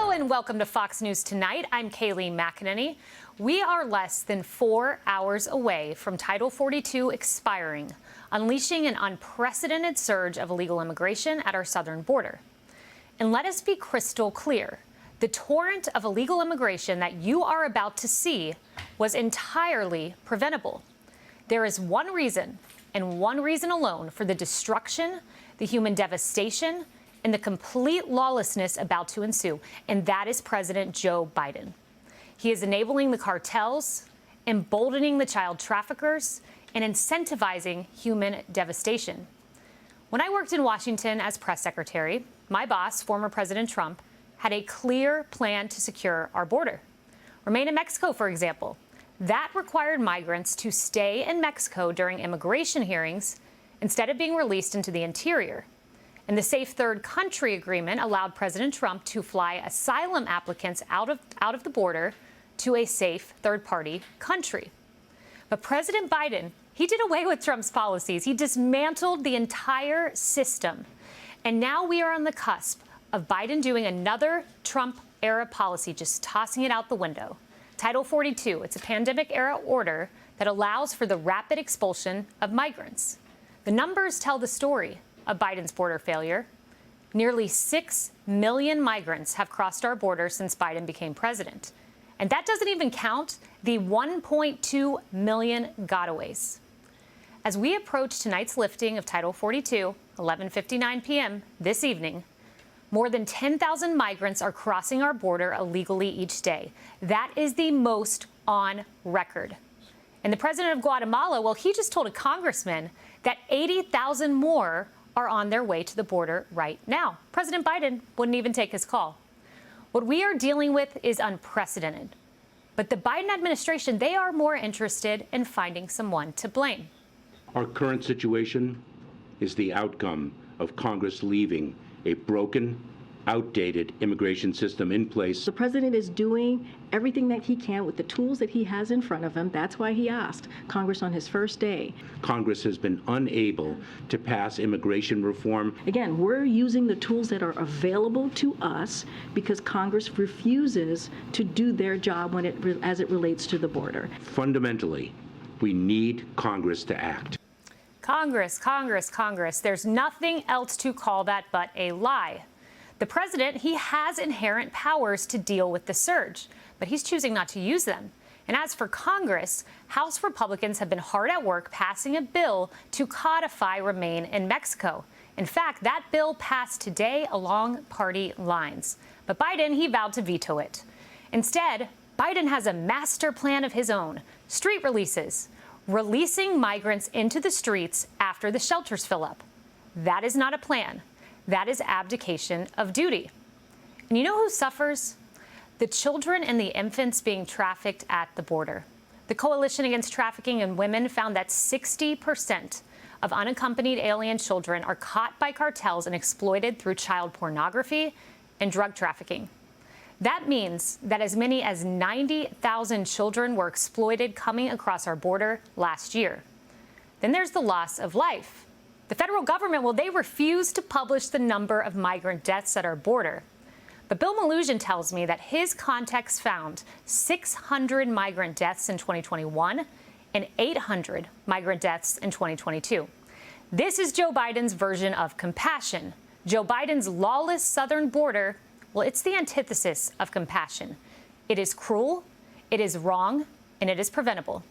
Hello and welcome to Fox News Tonight. I'm Kayleigh McEnany. We are less than 4 hours away from Title 42 expiring, unleashing an unprecedented surge of illegal immigration at our southern border. And let us be crystal clear. The torrent of illegal immigration that you are about to see was entirely preventable. There is one reason, and one reason alone, for the destruction, the human devastation, and the complete lawlessness about to ensue, and that is President Joe Biden. He is enabling the cartels, emboldening the child traffickers, and incentivizing human devastation. When I worked in Washington as press secretary, my boss, former President Trump, had a clear plan to secure our border. Remain in Mexico, for example. That required migrants to stay in Mexico during immigration hearings instead of being released into the interior. And the Safe Third Country Agreement allowed President Trump to fly asylum applicants out of the border to a safe third-party country. But President Biden, he did away with Trump's policies. He dismantled the entire system. And now we are on the cusp of Biden doing another Trump-era policy, just tossing it out the window. Title 42, it's a pandemic-era order that allows for the rapid expulsion of migrants. The numbers tell the story of Biden's border failure. Nearly 6 million migrants have crossed our border since Biden became president. And that doesn't even count the 1.2 million gotaways. As we approach tonight's lifting of Title 42, 11:59 p.m. this evening, more than 10,000 migrants are crossing our border illegally each day. That is the most on record. And the president of Guatemala, well, he just told a congressman that 80,000 more are on their way to the border right now. President Biden wouldn't even take his call. What we are dealing with is unprecedented. But the Biden administration, they are more interested in finding someone to blame. Our current situation is the outcome of Congress leaving a broken, outdated immigration system in place. The president is doing everything that he can with the tools that he has in front of him. That's why he asked Congress on his first day. Congress has been unable to pass immigration reform. Again, we're using the tools that are available to us because Congress refuses to do their job as it relates to the border. Fundamentally, we need Congress to act. Congress, Congress, Congress. There's nothing else to call that but a lie. The president, he has inherent powers to deal with the surge, but he's choosing not to use them. And as for Congress, House Republicans have been hard at work passing a bill to codify Remain in Mexico. In fact, that bill passed today along party lines. But Biden, he vowed to veto it. Instead, Biden has a master plan of his own: street releases, releasing migrants into the streets after the shelters fill up. That is not a plan. That is abdication of duty. And you know who suffers? The children and the infants being trafficked at the border. The Coalition Against Trafficking in Women found that 60% of unaccompanied alien children are caught by cartels and exploited through child pornography and drug trafficking. That means that as many as 90,000 children were exploited coming across our border last year. Then there's the loss of life. The federal government, well, they refuse to publish the number of migrant deaths at our border. But Bill Malugin tells me that his contacts found 600 migrant deaths in 2021 and 800 migrant deaths in 2022. This is Joe Biden's version of compassion. Joe Biden's lawless southern border, well, it's the antithesis of compassion. It is cruel, it is wrong, and it is preventable.